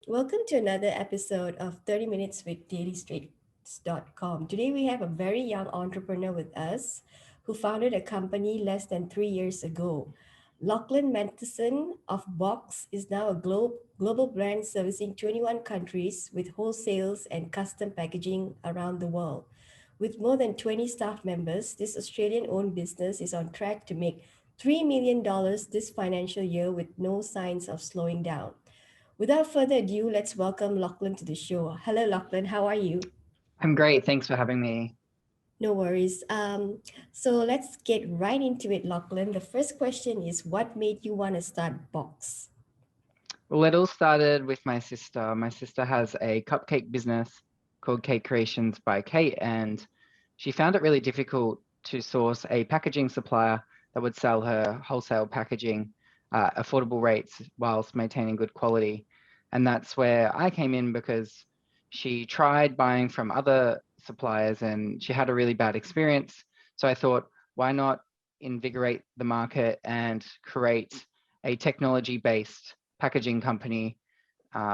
Welcome to another episode of 30 Minutes with dailystraits.com. Today we have a very young entrepreneur with us who founded a company less than 3 years ago. Lachlan Matheson of Box is now a global brand servicing 21 countries with wholesales and custom packaging around the world. With more than 20 staff members, this Australian owned business is on track to make $3 million this financial year with no signs of slowing down. Without further ado, let's welcome Lachlan to the show. Hello, Lachlan. How are you? I'm great. Thanks for having me. No worries. So let's get right into it, Lachlan. The first question is, what made you want to start Box? Well, it all started with my sister. My sister has a cupcake business called Cake Creations by Kate, and she found it really difficult to source a packaging supplier that would sell her wholesale packaging affordable rates whilst maintaining good quality. And that's where I came in because she tried buying from other suppliers and she had a really bad experience. So I thought, why not invigorate the market and create a technology-based packaging company,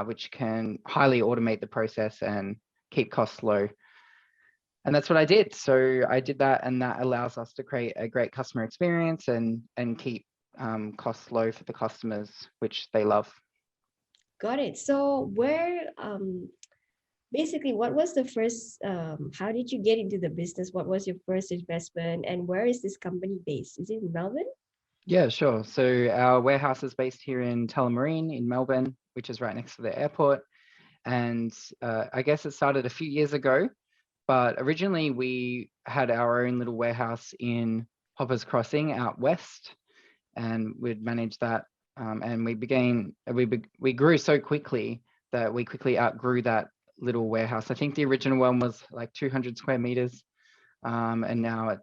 which can highly automate the process and keep costs low. And that's what I did. So I did that, and that allows us to create a great customer experience and keep costs low for the customers, which they love. Got it. So basically, what was the first, how did you get into the business? What was your first investment and where is this company based? Is it in Melbourne? Yeah, sure. So our warehouse is based here in Tullamarine in Melbourne, which is right next to the airport. And I guess it started a few years ago, but originally we had our own little warehouse in Hoppers Crossing out west, and we'd manage that. And we grew so quickly that we quickly outgrew that little warehouse. I think the original one was like 200 square meters, and now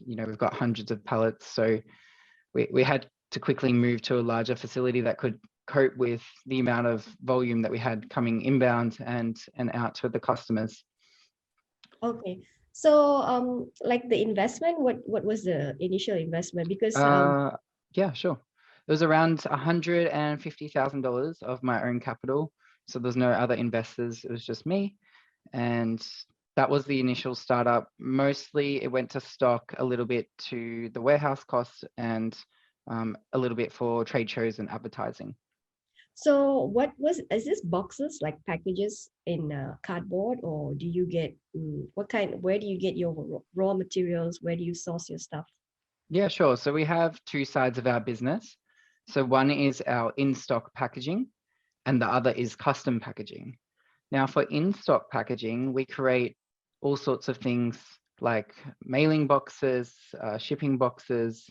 we've got hundreds of pallets. So we had to quickly move to a larger facility that could cope with the amount of volume that we had coming inbound and out to the customers. Okay. So like the investment, what was the initial investment? Because Uh, yeah, sure. It was around $150,000 of my own capital. So there's no other investors. It was just me. And that was the initial startup. Mostly it went to stock, a little bit to the warehouse costs, and a little bit for trade shows and advertising. So is this boxes like packages in cardboard, or do you get where do you get your raw materials? Where do you source your stuff? Yeah, sure. So we have two sides of our business. So one is our in-stock packaging and the other is custom packaging. Now for in-stock packaging, we create all sorts of things like mailing boxes, shipping boxes,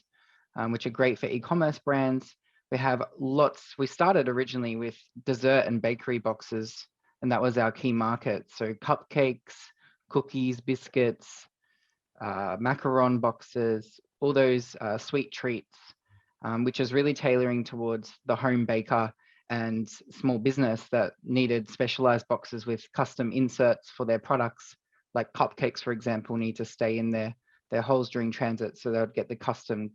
which are great for e-commerce brands. We started originally with dessert and bakery boxes, and that was our key market. So cupcakes, cookies, biscuits, macaron boxes, all those sweet treats, which is really tailoring towards the home baker and small business that needed specialized boxes with custom inserts for their products. Like cupcakes, for example, need to stay in their holes during transit, so they would get the custom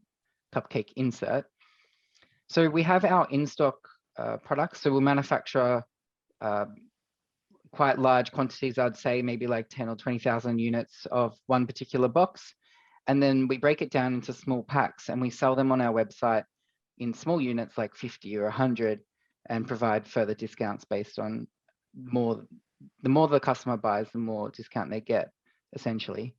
cupcake insert. So we have our in-stock products. So we'll manufacture quite large quantities, I'd say maybe like 10 or 20,000 units of one particular box. And then we break it down into small packs and we sell them on our website in small units like 50 or 100 and provide further discounts based on the more the customer buys, the more discount they get, essentially.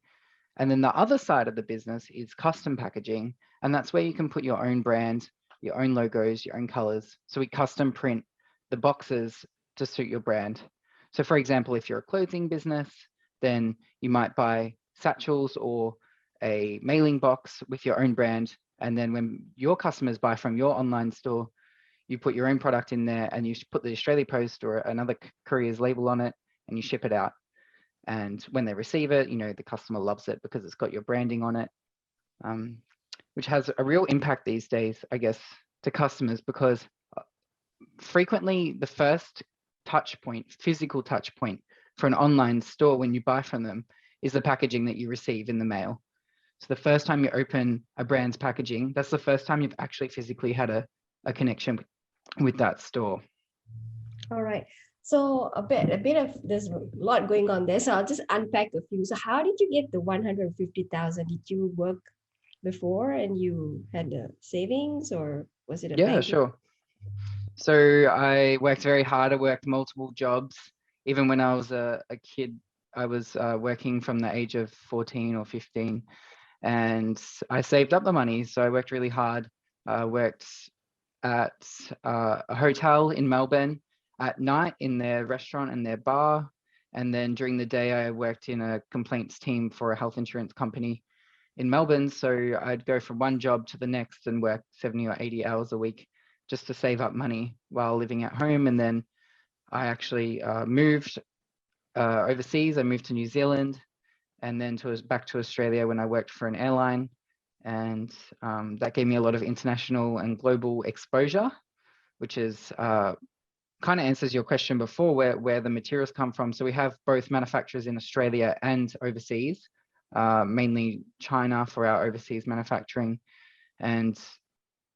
And then the other side of the business is custom packaging. And that's where you can put your own brand, your own logos, your own colors. So we custom print the boxes to suit your brand. So for example, if you're a clothing business, then you might buy satchels or a mailing box with your own brand. And then when your customers buy from your online store, you put your own product in there and you put the Australia Post or another courier's label on it and you ship it out. And when they receive it, the customer loves it because it's got your branding on it, which has a real impact these days, I guess, to customers, because frequently the first physical touch point for an online store when you buy from them is the packaging that you receive in the mail. So the first time you open a brand's packaging, that's the first time you've actually physically had a connection with that store. All right. So a bit of there's a lot going on there. So I'll just unpack a few. So how did you get the 150,000? Did you work before and you had the savings, or was it a Yeah, banking? sure. So I worked very hard. I worked multiple jobs. Even when I was a kid, I was working from the age of 14 or 15, and I saved up the money. So I worked really hard. I worked at a hotel in Melbourne at night in their restaurant and their bar. And then during the day, I worked in a complaints team for a health insurance company in Melbourne. So I'd go from one job to the next and work 70 or 80 hours a week just to save up money while living at home. And then I actually moved overseas. I moved to New Zealand and then back to Australia when I worked for an airline. And that gave me a lot of international and global exposure, which is kind of answers your question before where the materials come from. So we have both manufacturers in Australia and overseas, mainly China for our overseas manufacturing. And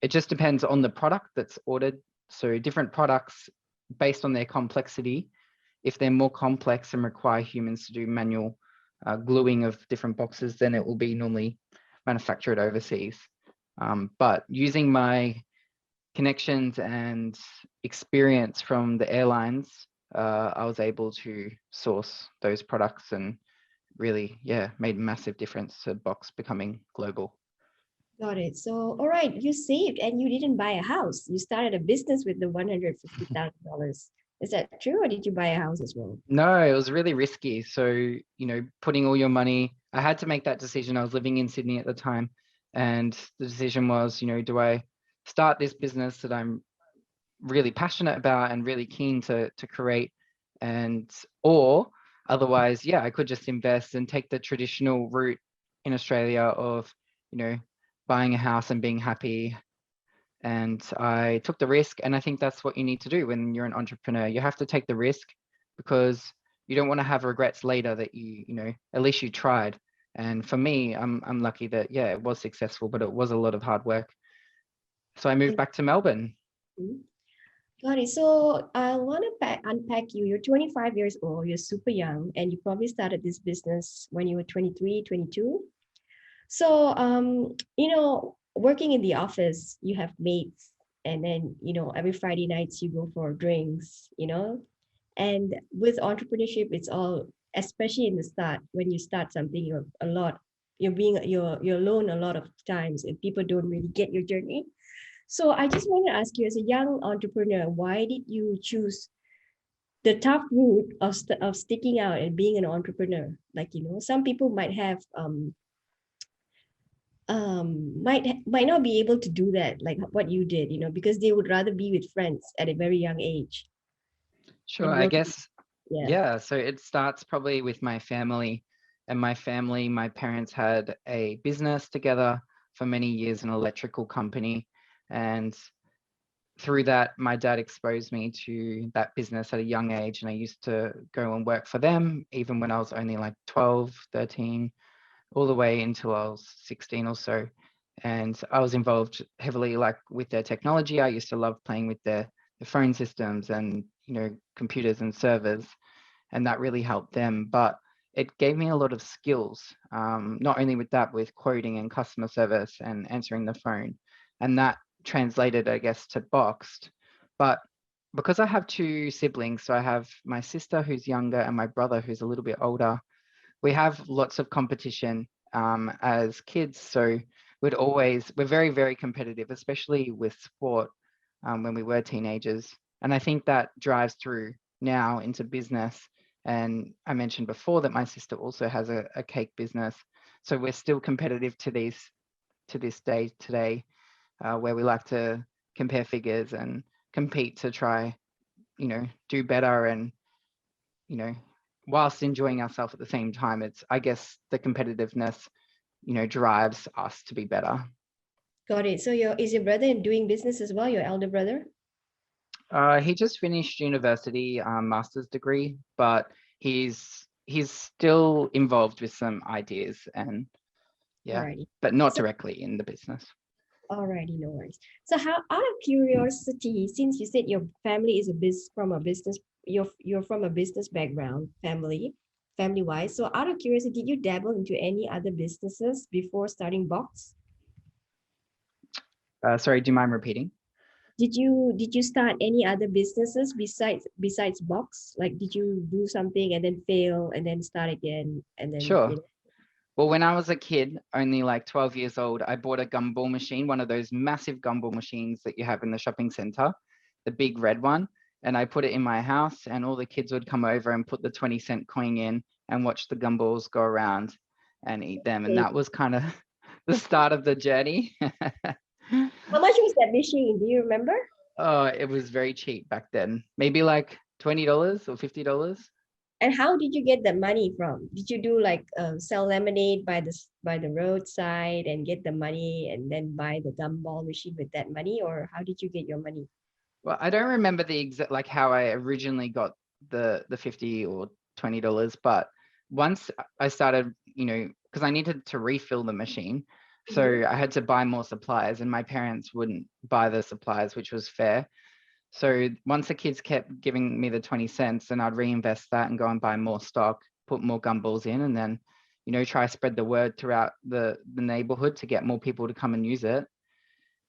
it just depends on the product that's ordered. So different products based on their complexity, if they're more complex and require humans to do manual gluing of different boxes, then it will be normally manufactured overseas. But using my connections and experience from the airlines, I was able to source those products and really, yeah, made a massive difference to Box becoming global. Got it. So, all right, you saved and you didn't buy a house. You started a business with the $150,000. Is that true, or did you buy a house as well? No, it was really risky. So, putting all your money, I had to make that decision. I was living in Sydney at the time. And the decision was, do I start this business that I'm really passionate about and really keen to create, and or otherwise, yeah, I could just invest and take the traditional route in Australia of, you know, buying a house and being happy. And I took the risk, and I think that's what you need to do when you're an entrepreneur. You have to take the risk because you don't want to have regrets later that at least you tried. And for me, I'm lucky that, yeah, it was successful, but it was a lot of hard work. So I moved back to Melbourne. Mhm. Got it. So I want to unpack you. You're 25 years old, you're super young, and you probably started this business when you were 23, 22. So, working in the office, you have mates, and then, every Friday nights you go for drinks. And with entrepreneurship, it's all, especially in the start, when you start something, you're alone a lot of times, and people don't really get your journey. So I just want to ask you, as a young entrepreneur, why did you choose the tough route of sticking out and being an entrepreneur? Like, some people might have might not be able to do that, like what you did, because they would rather be with friends at a very young age Sure, than I working. guess. Yeah. Yeah, so it starts probably with my family. And my family, my parents had a business together for many years, an electrical company. And through that, my dad exposed me to that business at a young age. And I used to go and work for them, even when I was only like 12, 13, all the way until I was 16 or so. And I was involved heavily like with their technology. I used to love playing with their phone systems and, computers and servers, and that really helped them. But it gave me a lot of skills, not only with that, with quoting and customer service and answering the phone. And that translated, I guess, to Boxed. But because I have two siblings, so I have my sister who's younger and my brother who's a little bit older, we have lots of competition as kids. So we're very, very competitive, especially with sport when we were teenagers. And I think that drives through now into business. And I mentioned before that my sister also has a cake business. So we're still competitive to this day today, where we like to compare figures and compete to try, do better and, you know, whilst enjoying ourselves at the same time. It's, I guess, the competitiveness, drives us to be better. Got it. So is your brother doing business as well, your elder brother? He just finished university, master's degree, but he's still involved with some ideas and yeah, Alrighty. but not So directly in the business. alrighty, no worries. So how, out of curiosity, since you said your family is from a business, you're from a business background, family wise. So out of curiosity, did you dabble into any other businesses before starting Box? Sorry, do you mind repeating? Did you start any other businesses besides Box? Like did you do something and then fail and then start again and then Sure. Well, when I was a kid, only like 12 years old, I bought a gumball machine, one of those massive gumball machines that you have in the shopping center, the big red one. And I put it in my house, and all the kids would come over and put the 20-cent coin in and watch the gumballs go around and eat them. And Okay. that was kind of the start of the journey. How much was that machine? Do you remember? Oh, it was very cheap back then. Maybe like $20 or $50. And how did you get the money from? Did you do like sell lemonade by the roadside and get the money and then buy the gumball machine with that money, or how did you get your money? Well, I don't remember the exact like how I originally got the 50 or $20, but once I started, because I needed to refill the machine, Mhm. so I had to buy more supplies, and my parents wouldn't buy the supplies, which was fair. So once the kids kept giving me the 20 cents, then I'd reinvest that and go and buy more stock, put more gumballs in, and then, try to spread the word throughout the neighborhood to get more people to come and use it.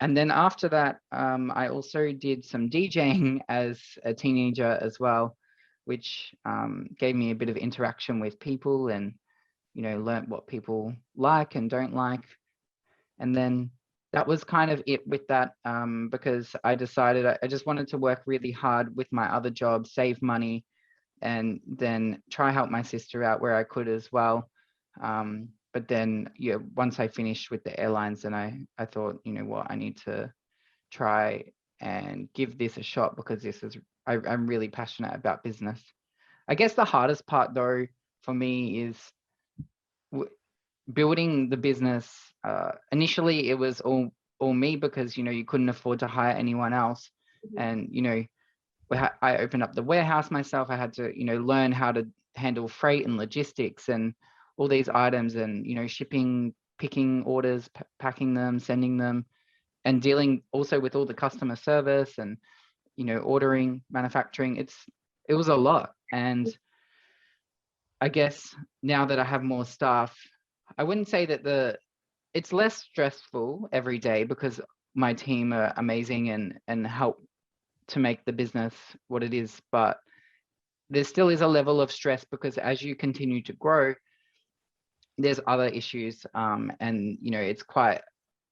And then after that, I also did some DJing as a teenager as well, which gave me a bit of interaction with people and, learnt what people like and don't like. And then that was kind of it with that, because I decided I just wanted to work really hard with my other job, save money, and then try help my sister out where I could as well. But then, yeah, once I finished with the airlines, then I thought, you know what, I need to try and give this a shot because I'm really passionate about business. I guess the hardest part though for me is w- building the business. Initially, it was all me because you couldn't afford to hire anyone else, Mhm. and I opened up the warehouse myself. I had to learn how to handle freight and logistics and all these items and shipping, picking orders, packing them, sending them, and dealing also with all the customer service and ordering, manufacturing. It was a lot. And I guess now that I have more staff, I wouldn't say that it's less stressful every day because my team are amazing and help to make the business what it is. But there still is a level of stress because as you continue to grow, there's other issues, and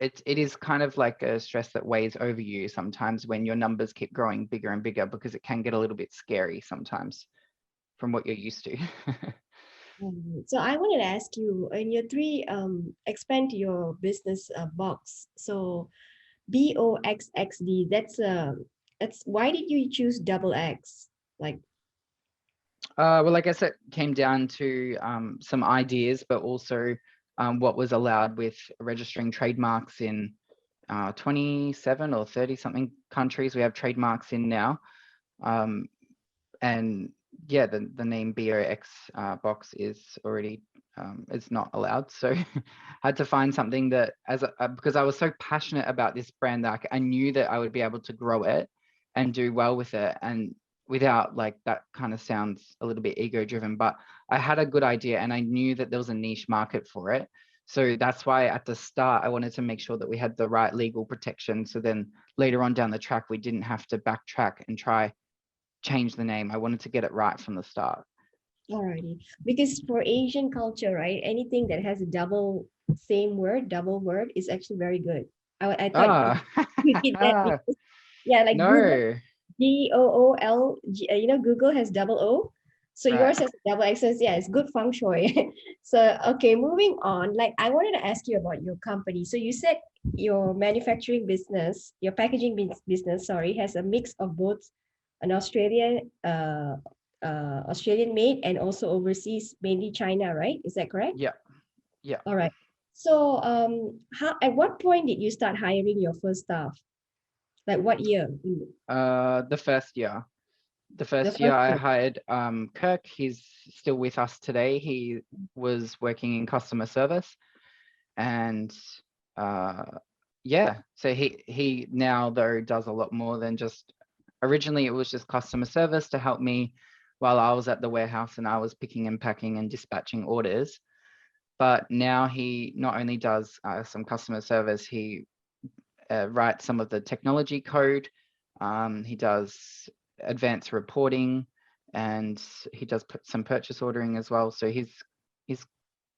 it is kind of like a stress that weighs over you sometimes when your numbers keep growing bigger and bigger because it can get a little bit scary sometimes from what you're used to. So I wanted to ask you in your three expand your business box. So BoxxD, that's why did you choose double X? Like Well, I guess it came down to some ideas, but also what was allowed with registering trademarks in 27 or 30 something countries. We have trademarks in now. Um, and yeah, the name BOX box is already it's not allowed. So I had to find something that because I was so passionate about this brand that I knew that I would be able to grow it and do well with it. And without like that kind of sounds a little bit ego driven, but I had a good idea and I knew that there was a niche market for it. So that's why at the start, I wanted to make sure that we had the right legal protection. So then later on down the track, we didn't have to backtrack and try change the name. I wanted to get it right from the start. alrighty, because for Asian culture, right, anything that has a double word is actually very good. I thought Ah, you did that because yeah, like Google no. Gool, Google has double O. So Right. yours has double access. Yeah, it's good feng shui. So, okay, moving on. Like, I wanted to ask you about your company. So you said your manufacturing business, your packaging business, sorry, has a mix of both an Australian made and also overseas, mainly China, right? Is that correct? Yeah. Yeah. All right. So, how at what point did you start hiring your first staff? Like what year? The first year. The The first year first I year. hired Kirk. He's still with us today. He was working in customer service and uh yeah, so he now though does a lot more than just originally it was just customer service to help me while I was at the warehouse and I was picking and packing and dispatching orders. But now he not only does some customer service, he writes some of the technology code. He does advanced reporting, and he does some purchase ordering as well. So he's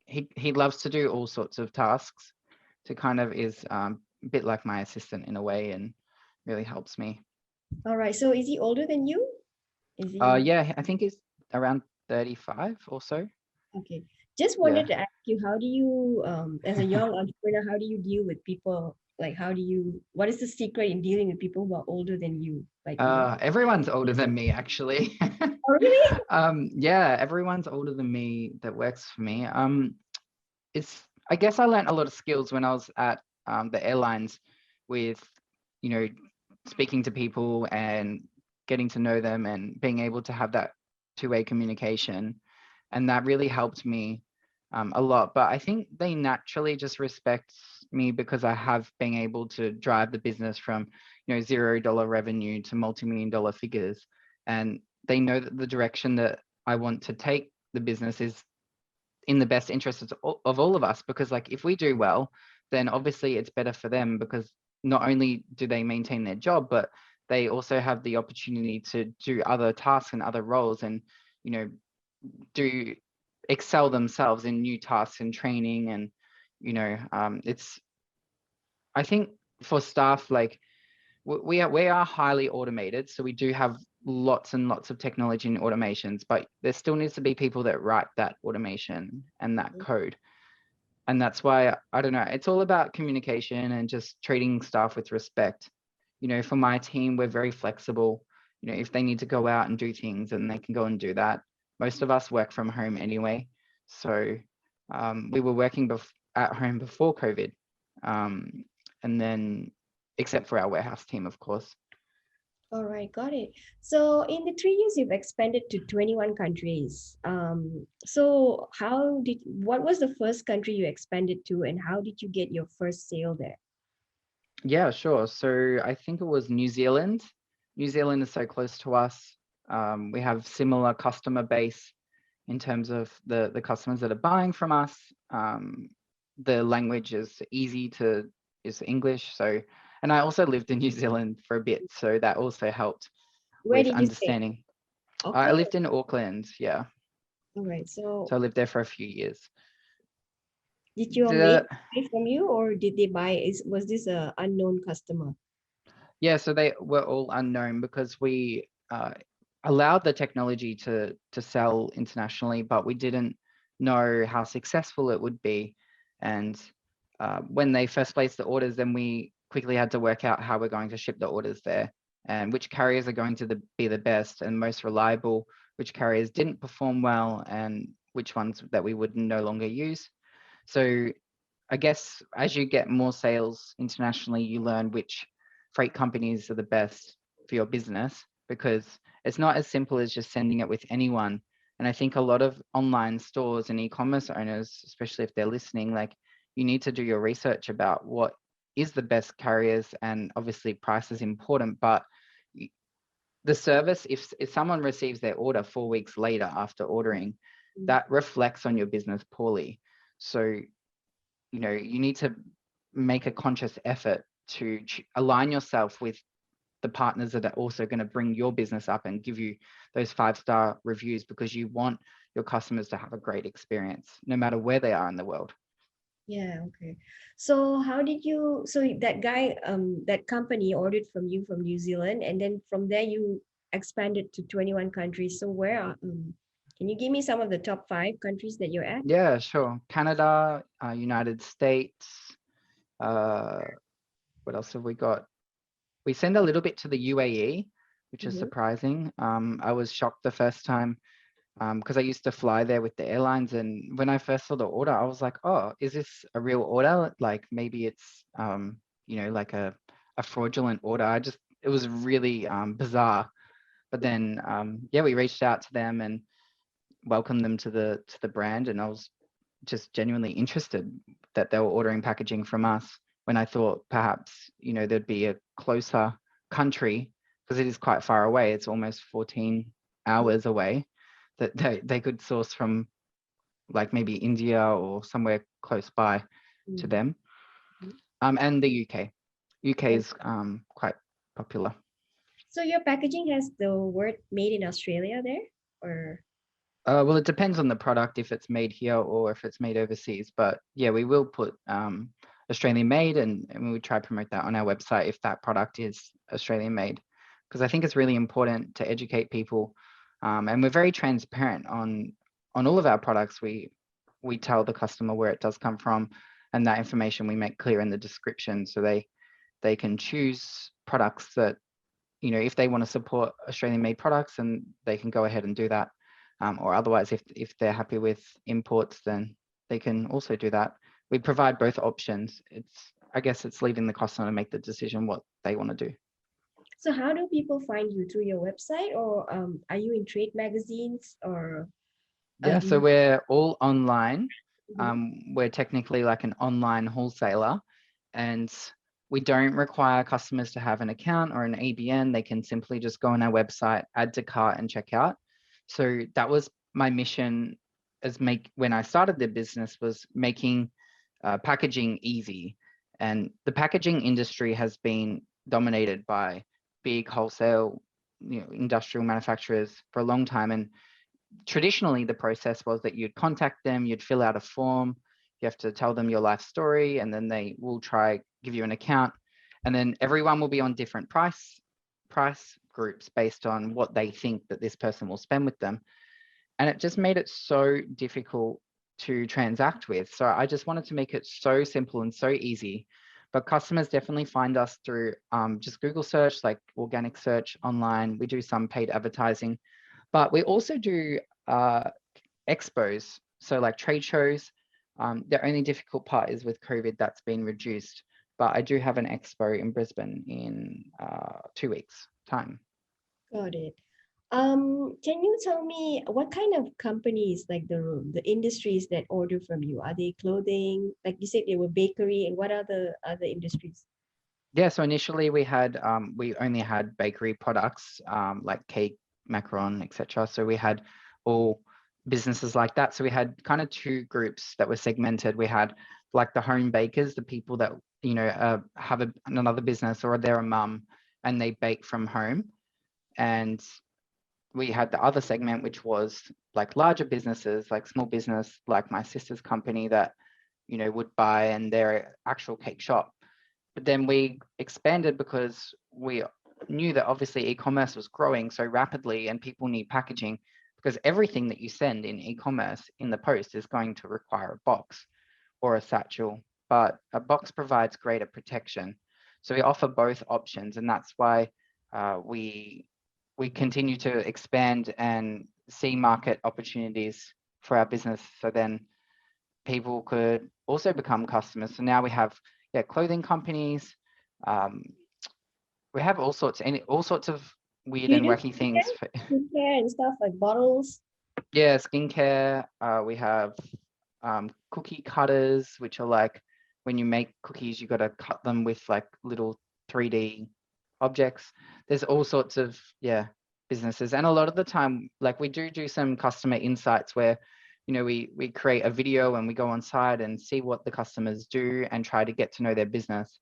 he loves to do all sorts of tasks. To kind of is a bit like my assistant in a way, and really helps me. All right. So is he older than you? Is he Yeah, I think he's around 35 or so. okay? Just Yeah. wanted to ask you, how do you, as a young entrepreneur, how do you deal with people? Like, what is the secret in dealing with people who are older than you, like me? Everyone's older than me, actually. Oh, really? Yeah, everyone's older than me that works for me. It's I guess I learned a lot of skills when I was at the airlines with, you know, speaking to people and getting to know them and being able to have that two-way communication. And that really helped me a lot. But I think they naturally just respect me because I have been able to drive the business from, $0 revenue to multi-million dollar figures. And they know that the direction that I want to take the business is in the best interest of all of us, because like if we do well, then obviously it's better for them, because not only do they maintain their job, but they also have the opportunity to do other tasks and other roles, and you know do excel themselves in new tasks and training. And it's I think for staff, like we are highly automated, so we do have lots and lots of technology and automations, but there still needs to be people that write that automation and that code. And that's why, I don't know, it's all about communication and just treating staff with respect. For my team, we're very flexible. If they need to go out and do things, and they can go and do that. Most of us work from home anyway, so we were working at home before COVID, and then except for our warehouse team, of course. All right, got it. So in the 3 years, you've expanded to 21 countries. So what was the first country you expanded to, and how did you get your first sale there? Yeah, sure. So I think it was New Zealand. New Zealand is so close to us. We have similar customer base in terms of the customers that are buying from us. The language is is English. So, and I also lived in New Zealand for a bit, so that also helped Where with did you stay? understanding. I Auckland? lived in Auckland, yeah. All right. So So I lived there for a few years. did your mate The buy from you, or did they buy? Was this a unknown customer? Yeah, so they were all unknown because we allowed the technology to sell internationally, but we didn't know how successful it would be. And when they first placed the orders, then we quickly had to work out how we're going to ship the orders there, and which carriers are going to be the best and most reliable, which carriers didn't perform well, and which ones that we would no longer use. So I guess as you get more sales internationally, you learn which freight companies are the best for your business, because it's not as simple as just sending it with anyone. And I think a lot of online stores and e-commerce owners, especially if they're listening, like you need to do your research about what is the best carriers, and obviously price is important, but the service, if someone receives their order 4 weeks later after ordering, Mm. that reflects on your business poorly. So you need to make a conscious effort to align yourself with the partners that are also going to bring your business up and give you those 5-star reviews, because you want your customers to have a great experience no matter where they are in the world. Yeah, okay. So that company ordered from you from New Zealand, and then from there you expanded to 21 countries. So can you give me some of the top 5 countries that you're at? Yeah, sure. Canada, United States, uh, what else have we got? We send a little bit to the UAE, which is Mhm. surprising. I was shocked the first time, because I used to fly there with the airlines, and when I first saw the order, I was like, oh, is this a real order? Like maybe it's like a fraudulent order. It was really bizarre. But then yeah, we reached out to them and welcomed them to the brand, and I was just genuinely interested that they were ordering packaging from us, when I thought perhaps there'd be a closer country because it is quite far away. It's almost 14 Mhm. hours away that they could source from, like maybe India or somewhere close by to Mhm. them. Mhm. And the UK. UK And is quite popular. so your packaging has the word made in Australia there, or Well, it depends on the product, if it's made here or if it's made overseas. But yeah, we will put Australian made, and we would try to promote that on our website if that product is Australian made, because I think it's really important to educate people. And we're very transparent on all of our products. We tell the customer where it does come from, and that information we make clear in the description, so they can choose products that, you know, if they want to support Australian made products, and they can go ahead and do that. Or otherwise, if they're happy with imports, then they can also do that. We provide both options. I guess it's leaving the customer to make the decision what they want to do. so how do people find you through your website, or are you in trade magazines, or Yeah, do so you? we're all online. Mhm. We're technically like an online wholesaler, and we don't require customers to have an account or an ABN. They can simply just go on our website, add to cart, and check out. So that was my mission when I started the business, was making packaging easy. And the packaging industry has been dominated by big wholesale, industrial manufacturers for a long time. And traditionally, the process was that you'd contact them, you'd fill out a form, you have to tell them your life story, and then they will try give you an account, and then everyone will be on different price groups based on what they think that this person will spend with them. And it just made it so difficult to transact with. So I just wanted to make it so simple and so easy. But customers definitely find us through just Google search, like organic search online. We do some paid advertising, but we also do expos, so like trade shows. The only difficult part is with COVID, that's been reduced. But I do have an expo in Brisbane in 2 weeks' time. Got it. Can you tell me what kind of companies, like the industries that order from you? Are they clothing? Like you said, they were bakery, and what are the other industries? Yeah, so initially we only had bakery products, like cake, macaron, etc. So we had all businesses like that. So we had kind of two groups that were segmented. We had like the home bakers, the people that, have another business, or they're a mum and they bake from home. And we had the other segment, which was like larger businesses, like small business, like my sister's company that, would buy, and their actual cake shop. But then we expanded because we knew that obviously e-commerce was growing so rapidly and people need packaging, because everything that you send in e-commerce in the post is going to require a box or a satchel, but a box provides greater protection. So we offer both options, and that's why we continue to expand and see market opportunities for our business. So then people could also become customers. So now we have, yeah, clothing companies. Um, we have all sorts of weird Do you and do wacky things. skincare and stuff like bottles? Yeah, skincare. We have cookie cutters, which are like when you make cookies, you got to cut them with like little 3D objects. There's all sorts of, yeah, businesses. And a lot of the time, like we do some customer insights where, we create a video and we go on site and see what the customers do and try to get to know their business.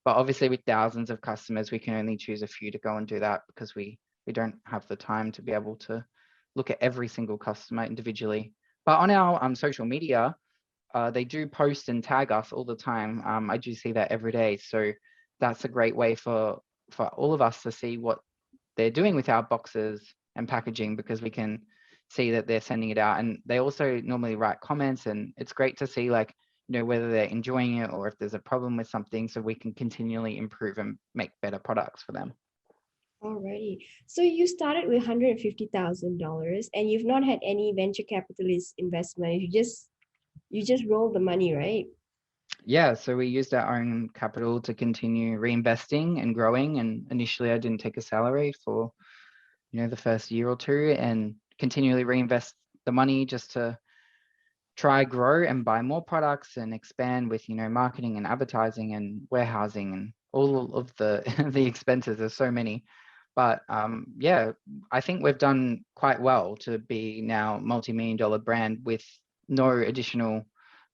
But obviously with thousands of customers, we can only choose a few to go and do that, because we don't have the time to be able to look at every single customer individually. But on our social media, they do post and tag us all the time. I do see that every day. So that's a great way for all of us to see what they're doing with our boxes and packaging, because we can see that they're sending it out. And they also normally write comments, and it's great to see, like, whether they're enjoying it or if there's a problem with something, so we can continually improve and make better products for them. Alrighty. So you started with $150,000 and you've not had any venture capitalist investment. You just rolled the money, right? Yeah, so we used our own capital to continue reinvesting and growing. And initially, I didn't take a salary for, the first year or two, and continually reinvest the money just to try grow and buy more products and expand with, marketing and advertising and warehousing and all of the the expenses. There's so many. But yeah, I think we've done quite well to be now multi-million-dollar brand with no additional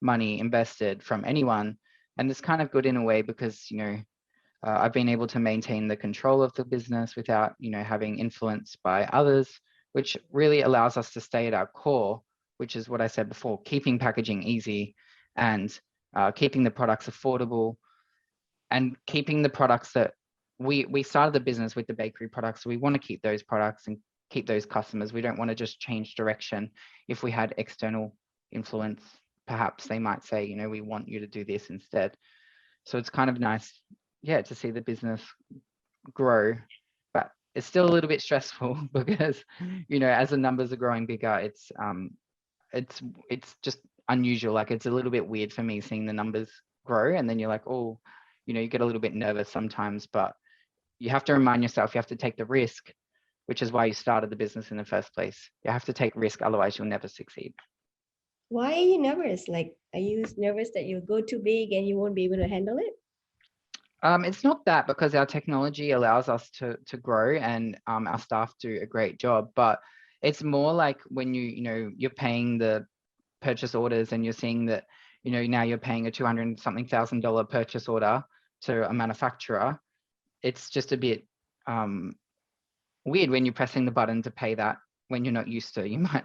money invested from anyone. And it's kind of good in a way because, I've been able to maintain the control of the business without, having influence by others, which really allows us to stay at our core, which is what I said before, keeping packaging easy and keeping the products affordable and keeping the products that we started the business with the bakery products. So we want to keep those products and keep those customers. We don't want to just change direction. If we had external influence, perhaps they might say, we want you to do this instead. So it's kind of nice, yeah, to see the business grow, but it's still a little bit stressful because, as the numbers are growing bigger, it's just unusual. Like it's a little bit weird for me seeing the numbers grow, and then you're like, oh, you get a little bit nervous sometimes, but you have to remind yourself you have to take the risk, which is why you started the business in the first place. You have to take risk, otherwise you'll never succeed. Why are you nervous? Like, are you nervous that you'll go too big and you won't be able to handle it? It's not that, because our technology allows us to grow, and our staff do a great job, but it's more like when you're paying the purchase orders and you're seeing that, now you're paying a 200 something thousand dollar purchase order to a manufacturer. It's just a bit weird when you're pressing the button to pay that when you're not used to. You might,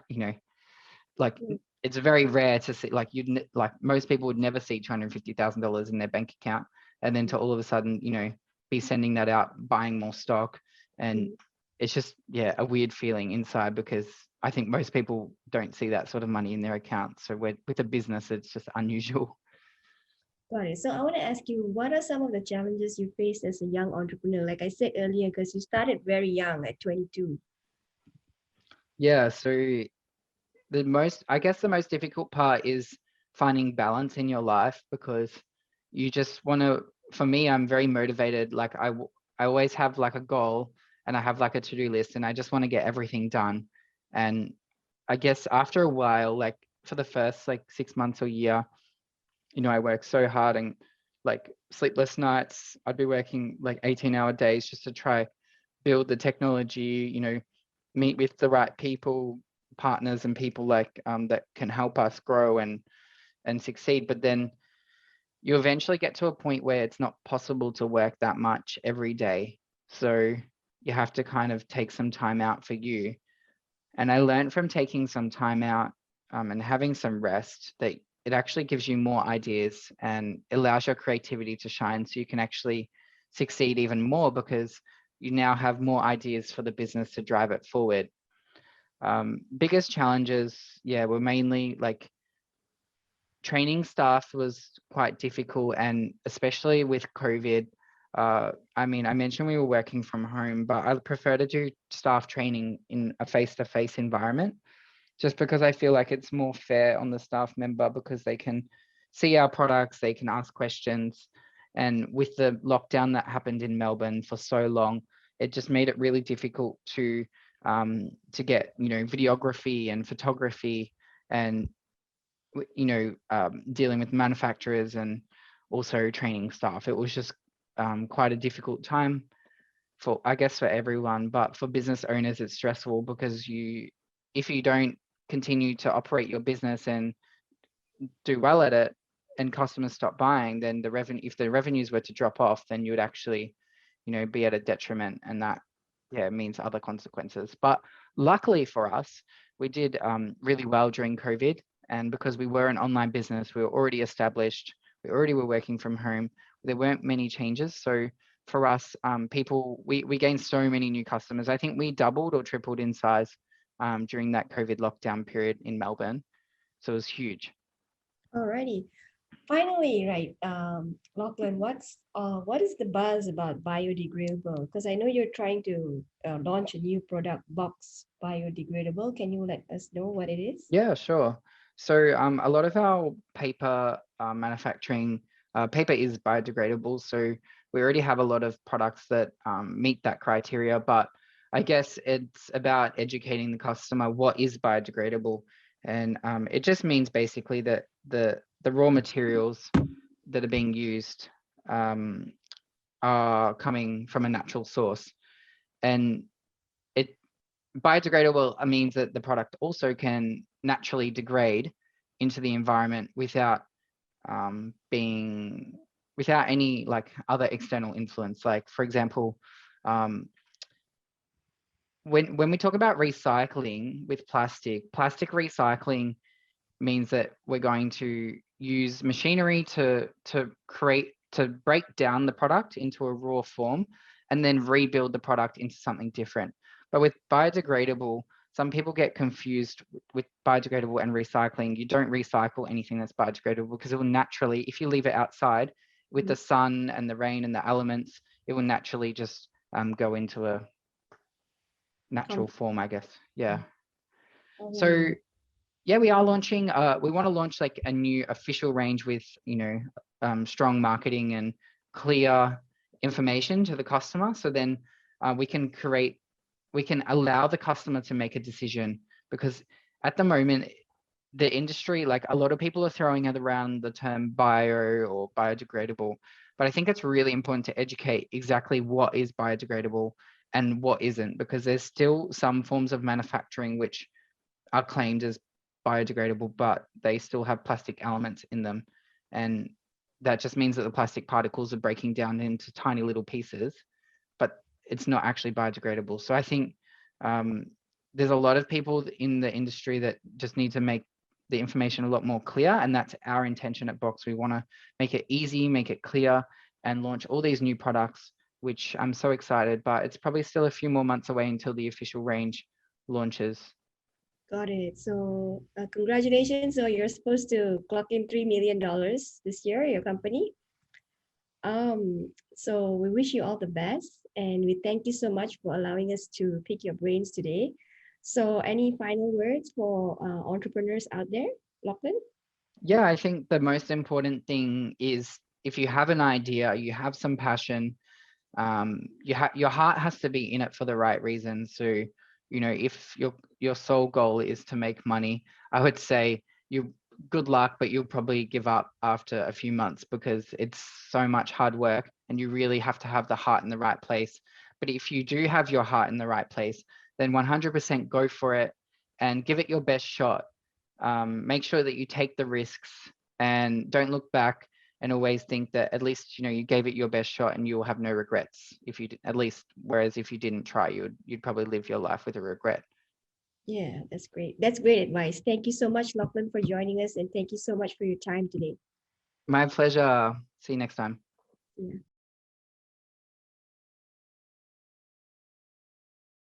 like Mm. it's very rare to see, like like most people would never see $250,000 in their bank account, and then to all of a sudden, be sending that out, buying more stock, and Mm. it's just, yeah, a weird feeling inside, because I think most people don't see that sort of money in their account. So with a business, it's just unusual. Got it. So I want to ask you, what are some of the challenges you faced as a young entrepreneur? Like I said earlier, because you started very young at 22. Yeah, so I guess the most difficult part is finding balance in your life, because you just want to, for me, I'm very motivated. Like I always have like a goal, and I have like a to-do list, and I just want to get everything done. And I guess after a while, like for the first like 6 months or year, I worked so hard, and like sleepless nights, I'd be working like 18-hour days just to try build the technology, meet with the right people, partners, and people like that can help us grow and succeed. But then you eventually get to a point where it's not possible to work that much every day. So you have to kind of take some time out for you. And I learned from taking some time out and having some rest that it actually gives you more ideas and allows your creativity to shine, so you can actually succeed even more, because you now have more ideas for the business to drive it forward. Biggest challenges, yeah, were mainly like training staff was quite difficult, and especially with COVID. I mean, I mentioned we were working from home, but I prefer to do staff training in a face-to-face environment, just because I feel like it's more fair on the staff member, because they can see our products, they can ask questions. And with the lockdown that happened in Melbourne for so long, it just made it really difficult to get, videography and photography, and dealing with manufacturers and also training staff. It was just quite a difficult time for, I guess, for everyone, but for business owners, it's stressful, because if you don't continue to operate your business and do well at it, and customers stop buying, then if the revenues were to drop off, then you would actually, be at a detriment, and that, yeah, means other consequences. But luckily for us, we did really well during COVID, and because we were an online business, we were already established, we already were working from home, there weren't many changes. So for us, we gained so many new customers. I think we doubled or tripled in size during that COVID lockdown period in Melbourne. So it was huge. Alrighty. Finally, right, Lachlan, what is the buzz about biodegradable? Because I know you're trying to launch a new product, Box Biodegradable. Can you let us know what it is? Yeah, sure. So a lot of our paper manufacturing, paper is biodegradable. So we already have a lot of products that meet that criteria. But I guess it's about educating the customer what is biodegradable, and it just means basically that the raw materials that are being used um, are coming from a natural source. And it biodegradable means that the product also can naturally degrade into the environment without being without any like other external influence. Like for example, um, when we talk about recycling with plastic recycling means that we're going to use machinery to break down the product into a raw form and then rebuild the product into something different. But with biodegradable, some people get confused with biodegradable and recycling. You don't recycle anything that's biodegradable because it will naturally, if you leave it outside with the sun and the rain and the elements, it will naturally just go into a natural Com- form, I guess. Yeah. So oh, yeah, we are launching. We want to launch like a new official range with, you know, strong marketing and clear information to the customer. So then we can allow the customer to make a decision because at the moment, the industry, like a lot of people are throwing around the term bio or biodegradable, but I think it's really important to educate exactly what is biodegradable and what isn't, because there's still some forms of manufacturing which are claimed as biodegradable, but they still have plastic elements in them. And that just means that the plastic particles are breaking down into tiny little pieces, but it's not actually biodegradable. So I think there's a lot of people in the industry that just need to make the information a lot more clear. And that's our intention at Box. We want to make it easy, make it clear, and launch all these new products, which I'm so excited, but it's probably still a few more months away until the official range launches. got it. So, congratulations. So, you're supposed to clock in $3 million this year, your company. So we wish you all the best and we thank you so much for allowing us to pick your brains today. So, any final words for entrepreneurs out there, Lachlan? Yeah, I think the most important thing is if you have an idea, you have some passion, your heart has to be in it for the right reasons. So, you know, if your sole goal is to make money, I would say you good luck, but you'll probably give up after a few months because it's so much hard work and you really have to have the heart in the right place. But if you do have your heart in the right place, then 100% go for it and give it your best shot. Make sure that you take the risks and don't look back and always think that at least, you know, you gave it your best shot and you'll have no regrets if you at least, whereas if you didn't try, you'd probably live your life with a regret. Yeah, that's great. That's great advice. Thank you so much, Lachlan, for joining us and thank you so much for your time today. My pleasure. See you next time. Yeah.